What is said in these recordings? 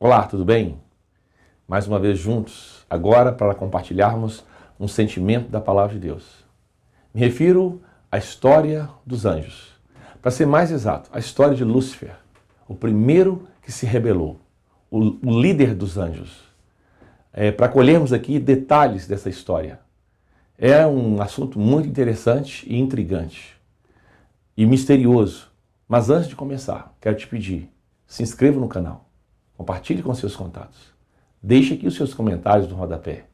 Olá, tudo bem? Mais uma vez juntos, agora para compartilharmos um sentimento da Palavra de Deus. Me refiro à história dos anjos. Para ser mais exato, a história de Lúcifer, o primeiro que se rebelou, o líder dos anjos. Para colhermos aqui detalhes dessa história. É um assunto muito interessante e intrigante e misterioso. Mas antes de começar, quero te pedir, se inscreva no canal. Compartilhe com seus contatos. Deixe aqui os seus comentários no rodapé,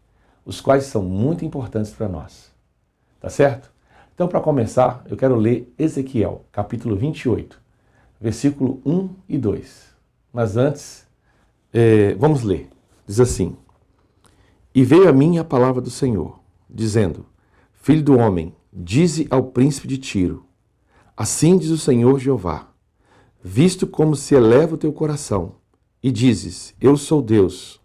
os quais são muito importantes para nós. Tá certo? Então, para começar, eu quero ler Ezequiel, capítulo 28, versículo 1 e 2. Mas antes, vamos ler. Diz assim: E veio a mim a palavra do Senhor, dizendo: Filho do homem, dize ao príncipe de Tiro: Assim diz o Senhor Jeová, visto como se eleva o teu coração, e dizes: Eu sou Deus.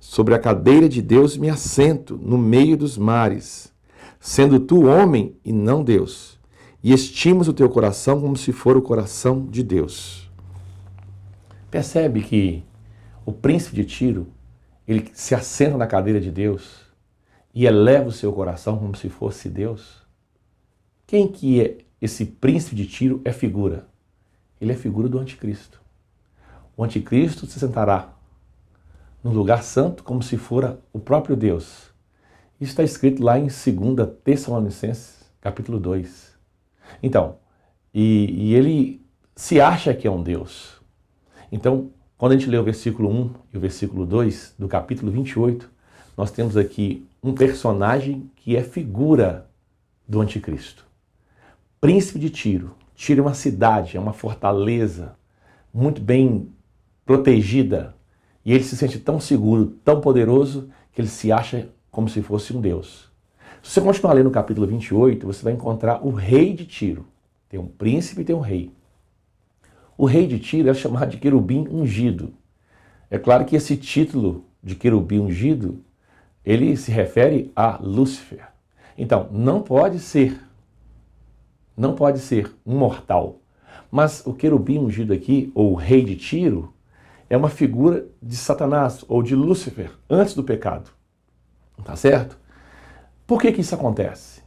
Sobre a cadeira de Deus me assento no meio dos mares, sendo tu homem e não Deus, e estimas o teu coração como se for o coração de Deus. Percebe que o príncipe de Tiro, ele se assenta na cadeira de Deus e eleva o seu coração como se fosse Deus? Quem que é esse príncipe de Tiro? É figura. Ele é figura do anticristo. O anticristo se sentará no lugar santo como se fora o próprio Deus. Isso está escrito lá em 2 Tessalonicenses, capítulo 2. Então, e ele se acha que é um Deus. Então, quando a gente lê o versículo 1 e o versículo 2 do capítulo 28, nós temos aqui um personagem que é figura do anticristo. Príncipe de Tiro. Tiro é uma cidade, é uma fortaleza muito bem protegida. E ele se sente tão seguro, tão poderoso, que ele se acha como se fosse um Deus. Se você continuar lendo o capítulo 28, você vai encontrar o rei de Tiro. Tem um príncipe e tem um rei. O rei de Tiro é chamado de querubim ungido. É claro que esse título de querubim ungido, ele se refere a Lúcifer. Então, não pode ser um mortal. Mas o querubim ungido aqui, ou o rei de Tiro, é uma figura de Satanás, ou de Lúcifer, antes do pecado. Tá certo? Por que isso acontece?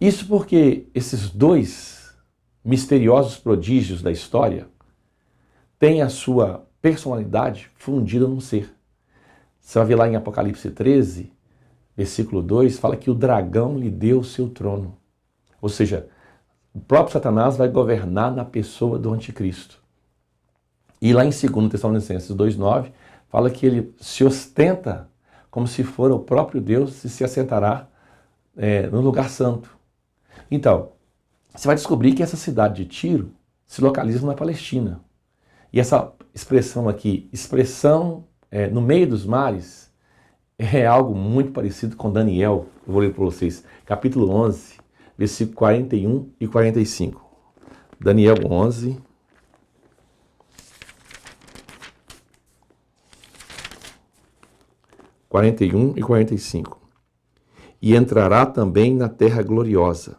Isso porque esses dois misteriosos prodígios da história têm a sua personalidade fundida num ser. Você vai ver lá em Apocalipse 13, versículo 2, fala que o dragão lhe deu o seu trono. Ou seja, o próprio Satanás vai governar na pessoa do anticristo. E lá em 2 Tessalonicenses 2,9, fala que ele se ostenta como se for o próprio Deus e se assentará no lugar santo. Então, você vai descobrir que essa cidade de Tiro se localiza na Palestina. E essa expressão aqui, no meio dos mares, é algo muito parecido com Daniel. Eu vou ler para vocês, capítulo 11, versículo 41 e 45. Daniel 11... 41 e 45. E entrará também na terra gloriosa,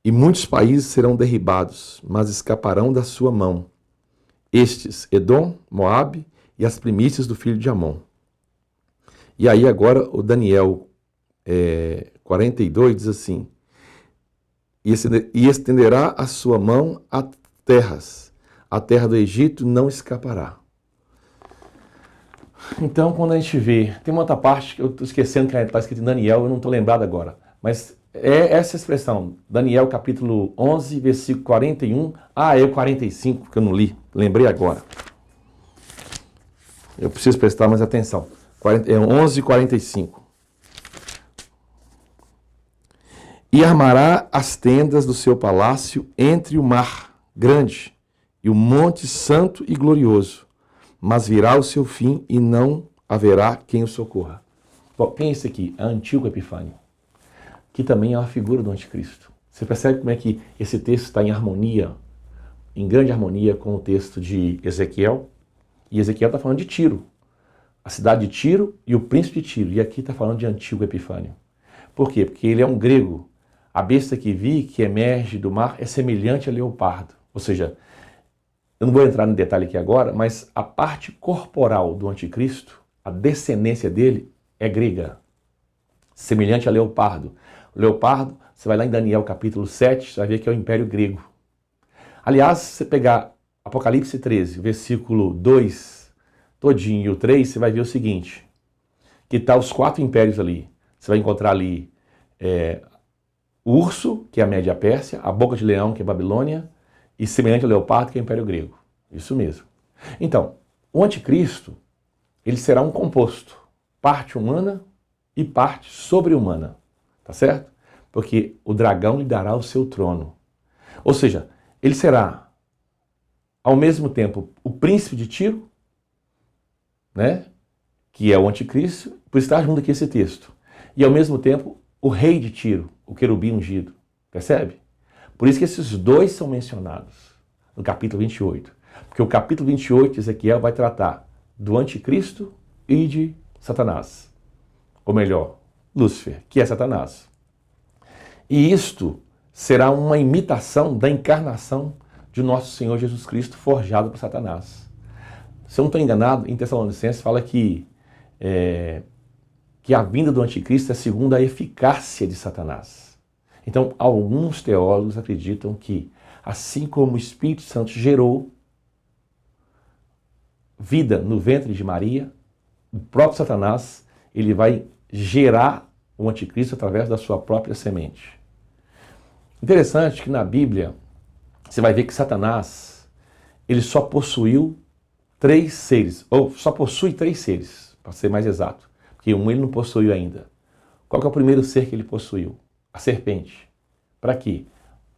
e muitos países serão derribados, mas escaparão da sua mão. Estes, Edom, Moabe e as primícias do filho de Amon. E aí agora o Daniel 42 diz assim: E estenderá a sua mão a terras, a terra do Egito não escapará. Então, quando a gente vê, tem uma outra parte que eu estou esquecendo que está escrito em Daniel, eu não estou lembrado agora, mas é essa expressão, Daniel capítulo 11, versículo 41, é o 45, que eu não li, lembrei agora. Eu preciso prestar mais atenção, 11 e 45. E armará as tendas do seu palácio entre o mar grande e o monte santo e glorioso, mas virá o seu fim e não haverá quem o socorra. Bom, quem é esse aqui? É Antíoco Epifânio, que também é uma figura do anticristo. Você percebe como é que esse texto está em harmonia, em grande harmonia com o texto de Ezequiel? E Ezequiel está falando de Tiro, a cidade de Tiro e o príncipe de Tiro. E aqui está falando de Antíoco Epifânio. Por quê? Porque ele é um grego. A besta que vi, que emerge do mar, é semelhante a leopardo. Ou seja, Eu não vou entrar no detalhe aqui agora, mas a parte corporal do anticristo, a descendência dele é grega, semelhante a leopardo. O leopardo, você vai lá em Daniel capítulo 7, você vai ver que é o Império Grego. Aliás, se você pegar Apocalipse 13, versículo 2, todinho, e o 3, você vai ver o seguinte, que está os 4 impérios ali. Você vai encontrar ali o urso, que é a Média Pérsia, a boca de leão, que é a Babilônia, e semelhante ao leopardo, que é o Império Grego. Isso mesmo. Então, o anticristo, ele será um composto, parte humana e parte sobre-humana, tá certo? Porque o dragão lhe dará o seu trono. Ou seja, ele será, ao mesmo tempo, o príncipe de Tiro, né? Que é o anticristo, por estar junto aqui esse texto. E ao mesmo tempo, o rei de Tiro, o querubim ungido. Percebe? Por isso que esses dois são mencionados no capítulo 28. Porque o capítulo 28 de Ezequiel vai tratar do anticristo e de Satanás. Ou melhor, Lúcifer, que é Satanás. E isto será uma imitação da encarnação de nosso Senhor Jesus Cristo forjado por Satanás. Se eu não estou enganado, em Tessalonicenses fala que a vinda do anticristo é segundo a eficácia de Satanás. Então, alguns teólogos acreditam que, assim como o Espírito Santo gerou vida no ventre de Maria, o próprio Satanás, ele vai gerar o anticristo através da sua própria semente. Interessante que na Bíblia, você vai ver que Satanás, ele só possuiu 3 seres, ou só possui 3 seres, para ser mais exato, porque um ele não possuiu ainda. Qual que é o primeiro ser que ele possuiu? A serpente. Para quê?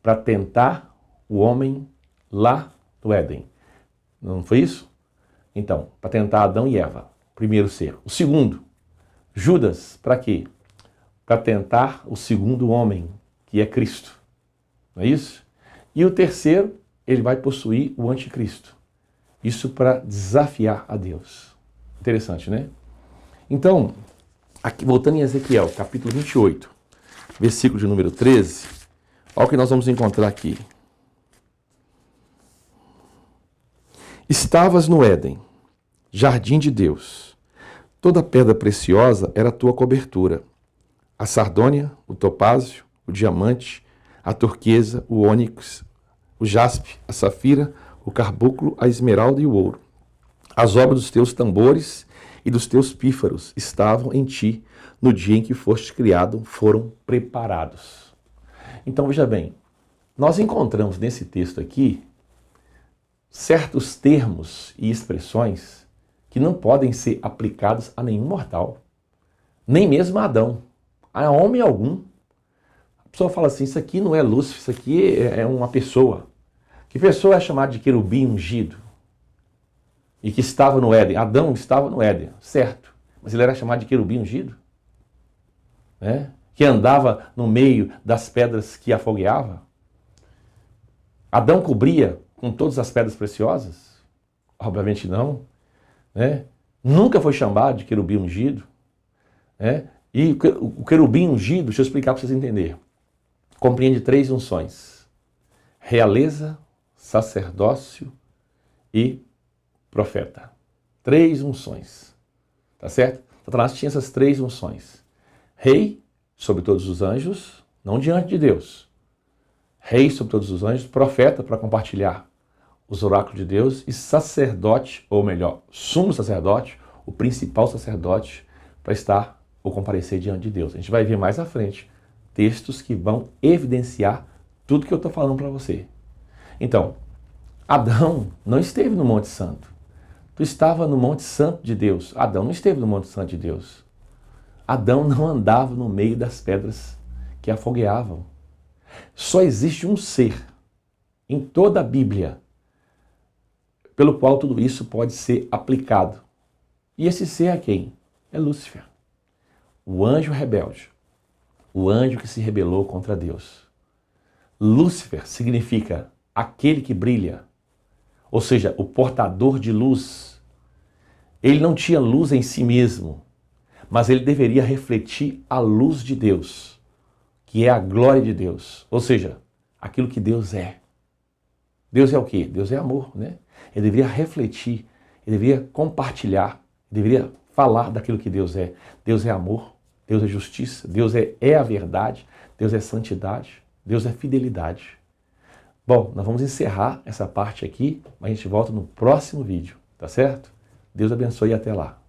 Para tentar o homem lá no Éden. Não foi isso? Então, para tentar Adão e Eva, primeiro ser. O segundo, Judas, para quê? Para tentar o segundo homem, que é Cristo. Não é isso? E o terceiro, ele vai possuir o anticristo. Isso para desafiar a Deus. Interessante, né? Então, aqui, voltando em Ezequiel, capítulo 28, versículo de número 13, olha o que nós vamos encontrar aqui. Estavas no Éden, jardim de Deus. Toda pedra preciosa era a tua cobertura. A sardônia, o topázio, o diamante, a turquesa, o ônix, o jaspe, a safira, o carbunclo, a esmeralda e o ouro. As obras dos teus tambores e dos teus pífaros estavam em ti no dia em que foste criado, foram preparados. Então, veja bem, nós encontramos nesse texto aqui certos termos e expressões que não podem ser aplicados a nenhum mortal, nem mesmo a Adão, a homem algum. A pessoa fala assim, isso aqui não é Lúcifer, isso aqui é uma pessoa. Que pessoa é chamada de querubim ungido? E que estava no Éden. Adão estava no Éden, certo. Mas ele era chamado de querubim ungido? Né? Que andava no meio das pedras que afogueava? Adão cobria com todas as pedras preciosas? Obviamente não. Né? Nunca foi chamado de querubim ungido. Né? E o querubim ungido, deixa eu explicar para vocês entenderem, compreende 3 unções: realeza, sacerdócio e profeta. 3 unções. Tá certo? Satanás tinha essas 3 unções. Rei sobre todos os anjos, não diante de Deus. Rei sobre todos os anjos, profeta para compartilhar os oráculos de Deus e sacerdote, ou melhor, sumo sacerdote, o principal sacerdote para estar ou comparecer diante de Deus. A gente vai ver mais à frente textos que vão evidenciar tudo que eu estou falando para você. Então, Adão não esteve no Monte Santo. Tu estava no Monte Santo de Deus. Adão não esteve no Monte Santo de Deus. Adão não andava no meio das pedras que afogueavam. Só existe um ser em toda a Bíblia pelo qual tudo isso pode ser aplicado. E esse ser é quem? É Lúcifer. O anjo rebelde. O anjo que se rebelou contra Deus. Lúcifer significa aquele que brilha. Ou seja, o portador de luz. Ele não tinha luz em si mesmo, mas ele deveria refletir a luz de Deus, que é a glória de Deus. Ou seja, aquilo que Deus é. Deus é o quê? Deus é amor, né? ele deveria refletir, ele deveria compartilhar, ele deveria falar daquilo que Deus é. Deus é amor, Deus é justiça, Deus é a verdade, Deus é santidade, Deus é fidelidade. Bom, nós vamos encerrar essa parte aqui, mas a gente volta no próximo vídeo, tá certo? Deus abençoe e até lá.